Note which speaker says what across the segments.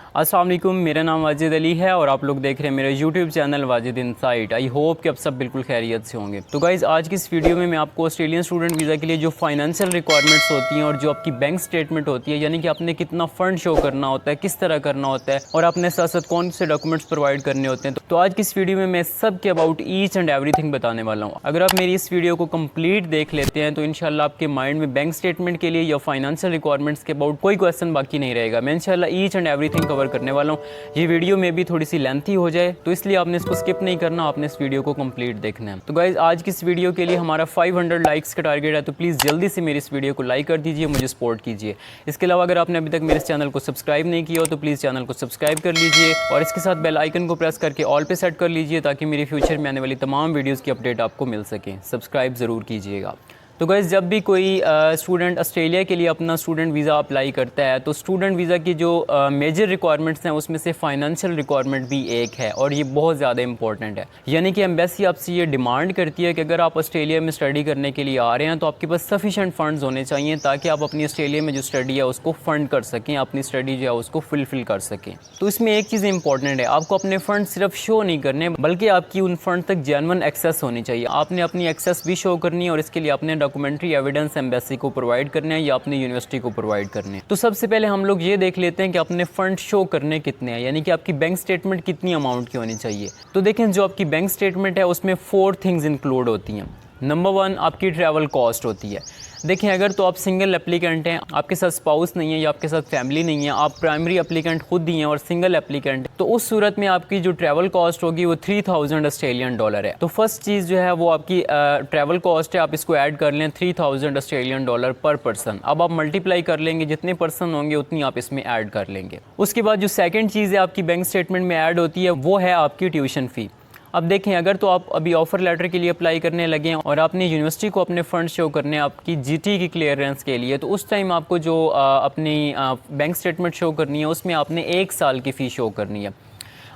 Speaker 1: अस्सलाम वालेकुम, मेरा नाम वाजिद अली है और आप लोग देख रहे हैं मेरा YouTube channel Wajid insight. I hope कि आप सब बिल्कुल खैरियत से होंगे। तो गाइज़, आज की इस वीडियो में मैं आपको ऑस्ट्रेलियन स्टूडेंट वीज़ा के लिए जो फाइनेंशियल रिक्वायरमेंट्स होती हैं और जो आपकी बैंक स्टेटमेंट होती है, यानी कि आपने कितना फ़ंड शो करना होता है, किस तरह करना होता है और अपने साथ साथ कौन से डॉक्यूमेंट्स प्रोवाइड करने होते हैं, तो आज की इस वीडियो में मैं सब के अबाउट ईच एंड एवरीथिंग बताने वाला हूँ। अगर आप मेरी इस वीडियो को कंप्लीट देख लेते हैं तो इंशाल्लाह आपके माइंड में बैंक स्टेटमेंट के लिए या फाइनेंशियल रिक्वायरमेंट्स के अबाउट कोई क्वेश्चन बाकी नहीं रहेगा। मैं इंशाल्लाह ईच एंड एवरीथिंग कवर करने वाला हूँ। ये वीडियो में भी थोड़ी सी लेंथी हो जाए तो इसलिए आपने इसको स्किप नहीं करना, आपने इस वीडियो को कंप्लीट देखना है। तो गाइज, आज की इस वीडियो के लिए हमारा 500 लाइक्स का टारगेट है, तो प्लीज़ जल्दी से मेरी इस वीडियो को लाइक कर दीजिए, मुझे सपोर्ट कीजिए। इसके अलावा अगर आपने अभी तक मेरे इस चैनल को सब्सक्राइब नहीं किया हो तो प्लीज़ चैनल को सब्सक्राइब कर लीजिए और इसके साथ बेल आइकन को प्रेस करके ऑल पे सेट कर लीजिए ताकि मेरे फ्यूचर में आने वाली तमाम वीडियोज़ की अपडेट आपको मिल सके। सब्सक्राइब ज़रूर कीजिएगा। तो गाइज़, जब भी कोई स्टूडेंट ऑस्ट्रेलिया के लिए अपना स्टूडेंट वीज़ा अप्लाई करता है तो स्टूडेंट वीज़ा की जो मेजर रिक्वायरमेंट्स हैं उसमें से फाइनेंशियल रिक्वायरमेंट भी एक है और ये बहुत ज़्यादा इंपॉर्टेंट है। यानी कि एम्बेसी आपसे ये डिमांड करती है कि अगर आप ऑस्ट्रेलिया में स्टडी करने के लिए आ रहे हैं तो आपके पास सफिशेंट फ़ंड्स होने चाहिए ताकि आप अपनी ऑस्ट्रेलिया में जो स्टडी है उसको फ़ंड कर सकें, अपनी स्टडी जो है उसको फुलफ़िल कर सकें। तो इसमें एक चीज़ इंपॉर्टेंट है, आपको अपने फ़ंड सिर्फ शो नहीं करने बल्कि आपकी उन फ़ंड तक जेन्युइन एक्सेस होनी चाहिए। आपने अपनी एक्सेस भी शो करनी है और इसके लिए आपने डॉक्यूमेंट्री एविडेंस एम्बेसी को प्रोवाइड करने हैं या अपनी यूनिवर्सिटी को प्रोवाइड करने हैं। तो सबसे पहले हम लोग ये देख लेते हैं कि अपने फंड शो करने कितने हैं, यानी कि आपकी बैंक स्टेटमेंट कितनी अमाउंट की होनी चाहिए। तो देखें, जो आपकी बैंक स्टेटमेंट है उसमें 4 थिंग्स इंक्लूड होती हैं। नंबर 1 आपकी ट्रैवल कॉस्ट होती है। देखें, अगर तो आप सिंगल एप्लीकेंट हैं, आपके साथ स्पाउस नहीं है या आपके साथ फैमिली नहीं है, आप प्राइमरी एप्लीकेंट खुद ही हैं और सिंगल एप्लीकेंट, तो उस सूरत में आपकी जो ट्रैवल कॉस्ट होगी वो 3000 ऑस्ट्रेलियन डॉलर है। तो फर्स्ट चीज़ जो है वो आपकी ट्रैवल कॉस्ट है, आप इसको ऐड कर लें 3000 ऑस्ट्रेलियन डॉलर पर पर्सन। अब आप मल्टीप्लाई कर लेंगे, जितने पर्सन होंगे उतनी आप इसमें ऐड कर लेंगे। उसके बाद जो सेकेंड चीज़ है आपकी बैंक स्टेटमेंट में ऐड होती है वो है आपकी ट्यूशन फ़ी। अब देखें, अगर तो आप अभी ऑफ़र लेटर के लिए अप्लाई करने लगे हैं और आपने यूनिवर्सिटी को अपने फ़ंड शो करने हैं आपकी जीटी की क्लियरेंस के लिए, तो उस टाइम आपको जो अपनी बैंक स्टेटमेंट शो करनी है उसमें आपने 1 साल की फ़ी शो करनी है।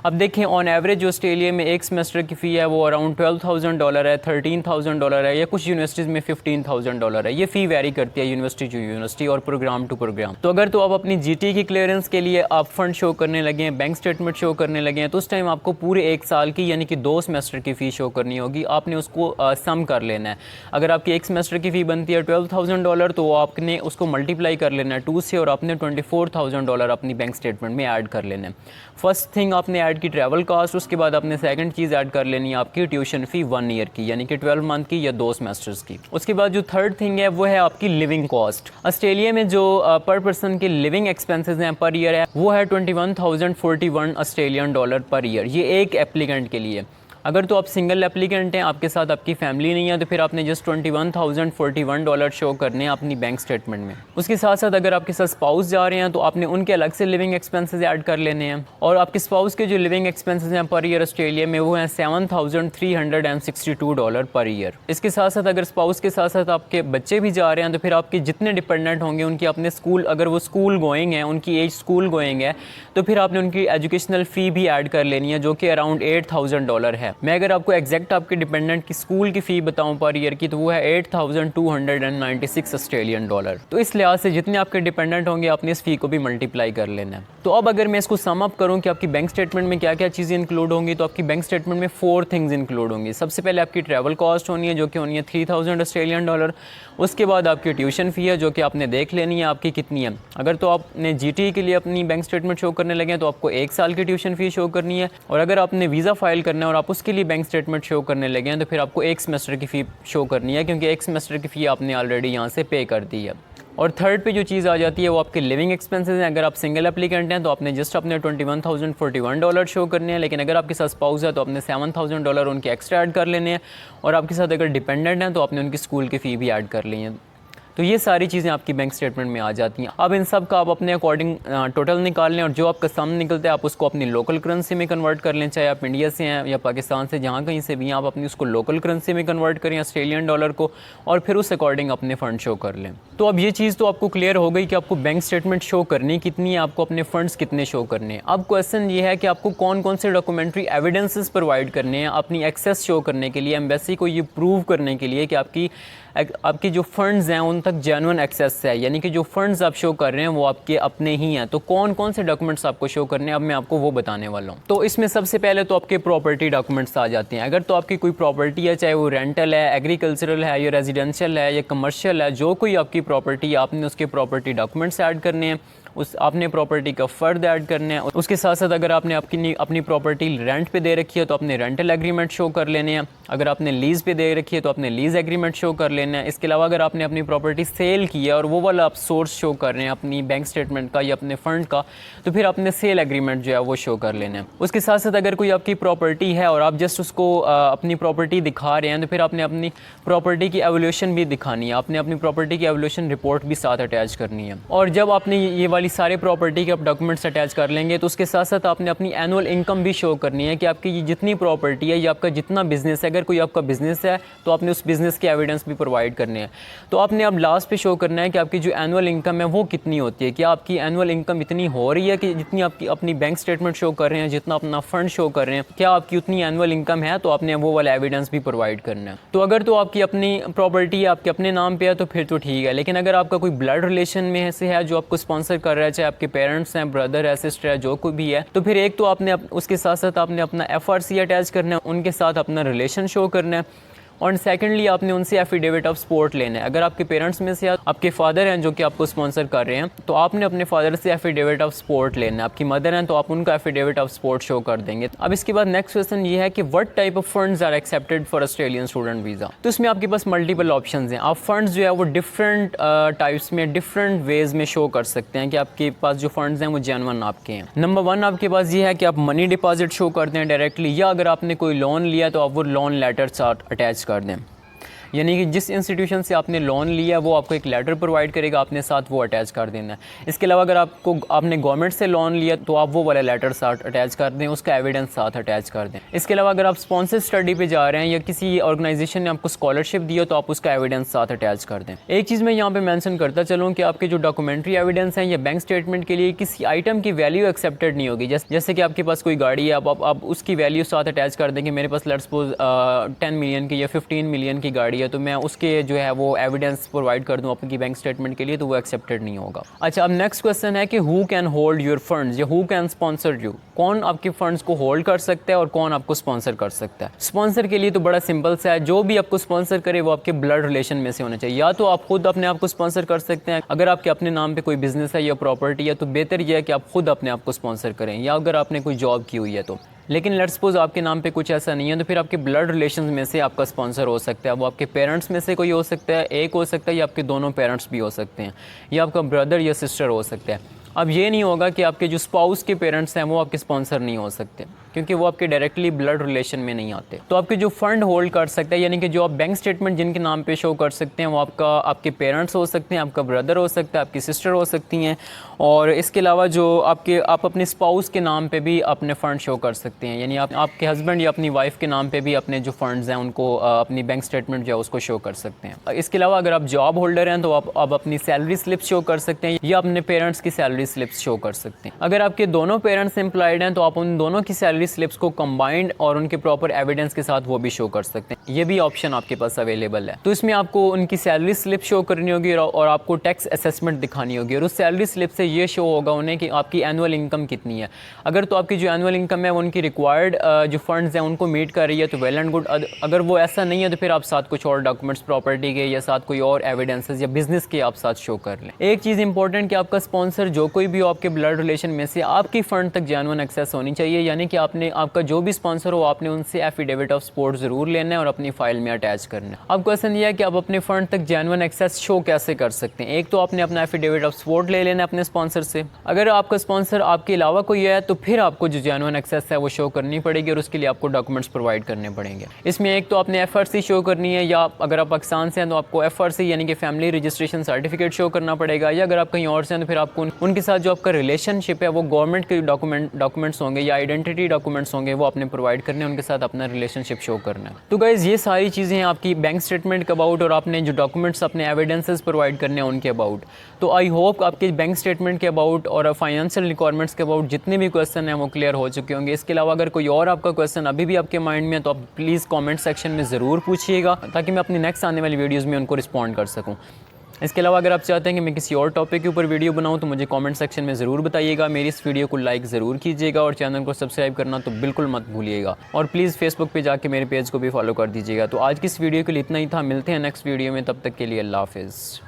Speaker 1: अब देखें, ऑन एवरेज ऑस्ट्रेलिया में एक सेमेस्टर की फ़ी है वो अराउंड $12,000 है, $13,000 है या कुछ यूनिवर्सिटीज़ में $15,000 है। ये फ़ी वेरी करती है यूनिवर्सिटी टू यूनिवर्सिटी और प्रोग्राम टू प्रोग्राम। तो अगर तो आप अपनी जीटी की क्लियरेंस के लिए आप फ़ंड शो करने लगे हैं, बैंक स्टेटमेंट शो करने लगे हैं, तो उस टाइम आपको पूरे 1 साल की यानी कि 2 सेमेस्टर की फ़ी शो करनी होगी। आपने उसको सम कर लेना है। अगर आपकी एक सेमेस्टर की फ़ी बनती है $12,000 तो आपने उसको मल्टीप्लाई कर लेना है 2 से और आपने $24,000 अपनी बैंक स्टेटमेंट में ऐड कर लेना है। फर्स्ट थिंग आपने ऐड की ट्रैवल कॉस्ट, उसके बाद आपने सेकंड चीज़ ऐड कर लेनी है आपकी ट्यूशन फ़ी 1 ईयर की यानी कि 12 मंथ की या 2 सेमेस्टर्स की। उसके बाद जो थर्ड थिंग है वो है आपकी लिविंग कॉस्ट। ऑस्ट्रेलिया में जो पर पर्सन के लिविंग एक्सपेंसेस हैं पर ईयर है वो है 21,041 ऑस्ट्रेलियन डॉलर पर ईयर। ये एक एप्लीकेंट के लिए। अगर तो आप सिंगल एप्लीकेंट हैं, आपके साथ आपकी फैमिली नहीं है, तो फिर आपने जस्ट $21,041 शो करने हैं अपनी बैंक स्टेटमेंट में। उसके साथ साथ अगर आपके साथ स्पाउस जा रहे हैं तो आपने उनके अलग से लिविंग एक्सपेंसेस ऐड कर लेने हैं और आपके स्पाउस के जो लिविंग एक्सपेंसेस हैं पर ईयर ऑस्ट्रेलिया में वो हैं $7,362 पर ईयर। इसके साथ साथ अगर स्पाउस के साथ साथ आपके बच्चे भी जा रहे हैं तो फिर आपके जितने डिपेंडेंट होंगे उनकी अपने स्कूल, अगर वो स्कूल गोइंग है, उनकी एज स्कूल गोइंग है, तो फिर आपने उनकी एजुकेशनल फ़ी भी ऐड कर लेनी है जो कि अराउंड $8,000 है। मैं अगर आपको एग्जैक्ट आपके डिपेंडेंट की स्कूल की फ़ी बताऊं पर ईयर की तो वो है $8,296 ऑस्ट्रेलियन डॉलर। तो इस लिहाज से जितने आपके डिपेंडेंट होंगे आपने इस फ़ी को भी मल्टीप्लाई कर लेना है। तो अब अगर मैं इसको सम अप करूं कि आपकी बैंक स्टेटमेंट में क्या क्या चीज़ें इंक्लूड होंगी, तो आपकी बैंक स्टेटमेंट में 4 थिंग्स इंक्लूड होंगी। सबसे पहले आपकी ट्रैवल कॉस्ट होनी है जो कि होनी है 3000 ऑस्ट्रेलियन डॉलर। उसके बाद आपकी ट्यूशन फ़ी है जो कि आपने देख लेनी है आपकी कितनी है। अगर तो आपने जीटी के लिए अपनी बैंक स्टेटमेंट शो करने लगे तो आपको 1 साल की ट्यूशन फ़ी शो करनी है और अगर आपने वीज़ा फाइल करना है और आप उसके लिए बैंक स्टेटमेंट शो करने लगे हैं तो फिर आपको 1 सेमेस्टर की फ़ी शो करनी है क्योंकि 1 सेमेस्टर की फ़ी आपने ऑलरेडी यहाँ से पे कर दी है। और थर्ड पे जो चीज़ आ जाती है वो आपके लिविंग एक्सपेंसेस हैं। अगर आप सिंगल एप्लीकेंट हैं तो आपने जस्ट अपने $21,041 शो करने हैं, लेकिन अगर आपके साथ स्पाउस है तो आपने $7,000 उनके एक्स्ट्रा ऐड कर लेने हैं और आपके साथ अगर डिपेंडेंट हैं तो आपने उनकी स्कूल की फ़ी भी ऐड कर ली है। तो ये सारी चीज़ें आपकी बैंक स्टेटमेंट में आ जाती हैं। अब इन सब का आप अपने अकॉर्डिंग टोटल निकाल लें और जो आपका सम निकलता है आप उसको अपनी लोकल करेंसी में कन्वर्ट कर लें, चाहे आप इंडिया से हैं या पाकिस्तान से, जहाँ कहीं से भी हैं, आप अपनी उसको लोकल करेंसी में कन्वर्ट करें ऑस्ट्रेलियन डॉलर को और फिर उस अकॉर्डिंग अपने फ़ंड शो कर लें। तो अब ये चीज़ तो आपको क्लियर हो गई कि आपको बैंक स्टेटमेंट शो करनी कितनी है, आपको अपने फ़ंड्स कितने शो करने हैं। अब क्वेश्चन ये है कि आपको कौन कौन से डॉक्यूमेंट्री एविडेंसेस प्रोवाइड करने हैं अपनी एक्सेस शो करने के लिए, एम्बेसी को ये प्रूव करने के लिए कि आपकी आपके जो फंड्स हैं उन तक जेन्युइन एक्सेस है, यानी कि जो फंड्स आप शो कर रहे हैं वो आपके अपने ही हैं। तो कौन कौन से डॉक्यूमेंट्स आपको शो करने हैं अब मैं आपको वो बताने वाला हूँ। तो इसमें सबसे पहले तो आपके प्रॉपर्टी डॉक्यूमेंट्स आ जाते हैं। अगर तो आपकी कोई प्रॉपर्टी है, चाहे वो रेंटल है, एग्रीकल्चरल है या रेजिडेंशियल है या कमर्शियल है, जो कोई आपकी प्रॉपर्टी है आपने उसके प्रॉपर्टी डॉक्यूमेंट्स ऐड करने हैं, उस आपने प्रॉपर्टी का फ़र्द ऐड करना है। उसके साथ साथ अगर आपने अपनी प्रॉपर्टी रेंट पे दे रखी है तो अपने रेंटल एग्रीमेंट शो कर लेने हैं। अगर आपने लीज़ पे दे रखी है तो अपने लीज़ एग्रीमेंट शो कर लेना है। इसके अलावा अगर आपने अपनी प्रॉपर्टी सेल की है और वो वाला आप सोर्स शो कर रहे हैं अपनी बैंक स्टेटमेंट का या अपने फ़ंड का, तो फिर अपने सेल एग्रीमेंट जो है वो शो कर लेना है। उसके साथ साथ अगर कोई आपकी प्रॉपर्टी है और आप जस्ट उसको अपनी प्रॉपर्टी दिखा रहे हैं तो फिर आपने अपनी प्रॉपर्टी की एवोल्यूशन भी दिखानी है। आपने अपनी प्रॉपर्टी की एवोल्यूशन रिपोर्ट भी साथ अटैच करनी है। और जब आपने ये वाली सारे प्रॉपर्टी के आप डॉक्यूमेंट्स अटैच कर लेंगे तो उसके साथ साथ आपने अपनी एनुअल इनकम भी शो करनी है कि आपकी ये जितनी प्रॉपर्टी है या आपका जितना बिजनेस है, अगर कोई आपका बिजनेस है तो आपने उस बिजनेस के एविडेंस भी प्रोवाइड करने हैं। तो आपने अब लास्ट पे शो करना है कि आपकी जो एनुअल इनकम है वो कितनी होती है, क्या आपकी एनुअल इनकम इतनी हो रही है कि जितनी आपकी अपनी बैंक स्टेटमेंट शो कर रहे हैं, जितना अपना फंड शो कर रहे हैं, क्या आपकी उतनी एनुअल इनकम है, तो आपने वो वाला एविडेंस भी प्रोवाइड करना है। तो अगर तो आपकी अपनी प्रॉपर्टी है, आपके अपने नाम पे है तो फिर तो ठीक है। लेकिन अगर आपका कोई ब्लड रिलेशन में से है जो आपको स्पॉन्सर कर रहा है, चाहे आपके पेरेंट्स हैं, ब्रदर है, सिस्टर है, जो कोई भी है, तो फिर एक तो आपने उसके साथ साथ आपने अपना FRC अटैच करना है, उनके साथ अपना रिलेशन शो करना है। और सेकंडली आपने उनसे एफिडेविट ऑफ सपोर्ट लेना है। अगर आपके पेरेंट्स में से आपके फादर हैं जो कि आपको स्पॉन्सर कर रहे हैं तो आपने अपने फादर से एफिडेविट ऑफ सपोर्ट लेना है। आपकी मदर हैं तो आप उनका एफिडेविट ऑफ सपोर्ट शो कर देंगे। अब इसके बाद नेक्स्ट क्वेश्चन ये है कि what type of funds are accepted for Australian student visa. तो इसमें आपके पास मल्टीपल ऑप्शंस हैं। आप फंड्स जो है वो डिफरेंट टाइप्स में डिफरेंट वेज में शो कर सकते हैं कि आपके पास जो फंड्स हैं वो जेन्युइन आपके हैं। नंबर 1 आपके पास ये है कि आप मनी डिपॉजिट शो करते हैं डायरेक्टली, या अगर आपने कोई लोन लिया तो आप वो लोन लेटर साथ अटैच कर दें। यानी कि जिस इंस्टीट्यूशन से आपने लोन लिया वो आपको एक लेटर प्रोवाइड करेगा, आपने साथ वो अटैच कर देना है। इसके अलावा अगर आपने गवर्नमेंट से लोन लिया तो आप वो वाला लेटर साथ अटैच कर दें, उसका एविडेंस साथ अटैच कर दें। इसके अलावा अगर आप स्पॉन्सर स्टडी पे जा रहे हैं या किसी ऑर्गेनाइजेशन ने आपको स्कॉलरशिप दिया तो आप उसका एविडेंस साथ अटैच कर दें। एक चीज़ मैं यहाँ पे मेंशन करता चलूँ कि आपके जो डॉक्यूमेंट्री एविडेंस हैं या बैंक स्टेटमेंट के लिए किसी आइटम की वैल्यू एक्सेप्टेड नहीं होगी। जैसे कि आपके पास कोई गाड़ी है, आप उसकी वैल्यू साथ अटैच कर दें कि मेरे पास लेट्स सपोज 10 मिलियन की या 15 मिलियन की गाड़ी है, तो मैं उसके जो है वो एविडेंस प्रोवाइड कर दूं अपनी बैंक स्टेटमेंट के लिए, तो वो एक्सेप्टेड नहीं होगा। अच्छा, अब नेक्स्ट क्वेश्चन है कि who can hold your funds या हु कैन स्पॉन्सर यू। कौन आपके फंड्स को होल्ड कर सकता है और कौन आपको स्पॉन्सर कर सकता है। स्पॉन्सर के लिए तो बड़ा सिंपल सा है, जो भी आपको स्पॉन्सर करे वो आपके ब्लड रिलेशन में से होना चाहिए। या तो आप खुद अपने आप को स्पॉन्सर कर सकते हैं, अगर आपके अपने नाम पे कोई बिजनेस है या प्रॉपर्टी है तो बेहतर यह है कि आप खुद अपने आप को स्पॉन्सर करें, या अगर आपने कोई जॉब की हुई है तो। लेकिन लेट्स सपोज आपके नाम पे कुछ ऐसा नहीं है तो फिर आपके ब्लड रिलेशंस में से आपका स्पॉन्सर हो सकता है। वो आपके पेरेंट्स में से कोई हो सकता है, एक हो सकता है, या आपके दोनों पेरेंट्स भी हो सकते हैं, या आपका ब्रदर या सिस्टर हो सकता है। अब ये नहीं होगा कि आपके जो स्पाउस के पेरेंट्स हैं वो आपके स्पॉन्सर नहीं हो सकते, क्योंकि वो आपके डायरेक्टली ब्लड रिलेशन में नहीं आते। तो आपके जो फंड होल्ड कर सकते हैं, यानी कि जो आप बैंक स्टेटमेंट जिनके नाम पे शो कर सकते हैं, वो आपके पेरेंट्स हो सकते हैं, आपका ब्रदर हो सकता है, आपकी सिस्टर हो सकती हैं। और इसके अलावा जो आप अपने स्पाउस के नाम पे भी अपने फ़ंड शो कर सकते हैं, यानी आपके हस्बैंड या अपनी वाइफ के नाम पे भी अपने जो फंड्स हैं उनको अपनी बैंक स्टेटमेंट जो है उसको शो कर सकते हैं। इसके अलावा अगर आप जॉब होल्डर हैं तो आप अपनी सैलरी स्लिप शो कर सकते हैं, या अपने पेरेंट्स की सैलरी स्लिप्स शो कर सकते हैं। अगर आपके दोनों पेरेंट्स एम्प्लॉयड हैं तो आप उन दोनों की सैलरी स्लिप्स को कंबाइंड और उनके प्रॉपर एविडेंस के साथ वो भी शो कर सकते हैं। ये भी ऑप्शन आपके पास अवेलेबल है। तो इसमें आपको उनकी सैलरी स्लिप शो करनी होगी और आपको टैक्स असेसमेंट दिखानी होगी, और उस सैलरी स्लिप से ये शो होगा उन्हें कि आपकी एनुअल इनकम कितनी है। अगर तो आपकी जो एनुअल इनकम है वो उनकी रिक्वायर्ड जो फंड्स हैं उनको मीट कर रही है तो वेल एंड गुड। अगर वो ऐसा नहीं है तो फिर आप साथ कुछ और डॉक्यूमेंट्स प्रॉपर्टी के या साथ कोई और एविडेंसेस या बिजनेस के आप साथ शो कर लें। एक चीज़ इंपॉर्टेंट कि आपका स्पॉन्सर जो कोई भी हो आपके ब्लड रिलेशन में से आपकी फ़ंड तक जेन्युइन एक्सेस होनी चाहिए, यानी कि आपका जो भी स्पॉन्सर हो आपने उनसे एफिडेविट ऑफ सपोर्ट ज़रूर लेना है और अपनी फाइल में अटैच करना है। अब क्वेश्चन ये है कि आप अपने फ़ंड तक जेन्युइन एक्सेस शो कैसे कर सकते हैं। एक तो आपने अपना एफिडेविट ऑफ सपोर्ट ले लेना है अपने स्पॉन्सर से। अगर आपका स्पॉन्सर आपके अलावा कोई है तो फिर आपको जो जेन्युइन एक्सेस है वो शो करनी पड़ेगी, और उसके लिए आपको डॉक्यूमेंट्स प्रोवाइड करने पड़ेंगे। इसमें एक तो आपने FRC शो करनी है, या अगर आप पाकिस्तान से हैं तो आपको FRC यानी कि फैमिली रजिस्ट्रेशन सर्टिफिकेट शो करना पड़ेगा, या अगर आप कहीं और से हैं तो फिर आपको उनकी साथ जो आपका रिलेशनशिप है वो गवर्नमेंट के डॉक्यूमेंट्स होंगे या आइडेंटिटी डॉक्यूमेंट्स होंगे, वो आपने प्रोवाइड करने हैं, उनके साथ अपना रिलेशनशिप शो करना है। तो गाइज़ ये सारी चीज़ें हैं आपकी बैंक स्टेटमेंट के अबाउट, और आपने जो डॉक्यूमेंट्स अपने एविडेंसेस प्रोवाइड करने हैं उनके अबाउट। तो आई होप आपके बैंक स्टेटमेंट के अबाउट और फाइनेंशियल रिक्वायरमेंट्स के अबाउट जितने भी क्वेश्चन हैं वो क्लियर हो चुके होंगे। इसके अलावा अगर कोई और आपका क्वेश्चन अभी भी आपके माइंड में है तो आप प्लीज़ कमेंट सेक्शन में ज़रूर पूछिएगा, ताकि मैं अपनी नेक्स्ट आने वाली वीडियोज़ में उनको रिस्पॉन्ड कर सकूँ। इसके अलावा अगर आप चाहते हैं कि मैं किसी और टॉपिक के ऊपर वीडियो बनाऊं तो मुझे कमेंट सेक्शन में ज़रूर बताइएगा। मेरी इस वीडियो को लाइक ज़रूर कीजिएगा और चैनल को सब्सक्राइब करना तो बिल्कुल मत भूलिएगा, और प्लीज़ फेसबुक पे जाके मेरे पेज को भी फॉलो कर दीजिएगा। तो आज की इस वीडियो के लिए इतना ही था, मिलते हैं नेक्स्ट वीडियो में, तब तक के लिए अल्लाह हाफ़िज़।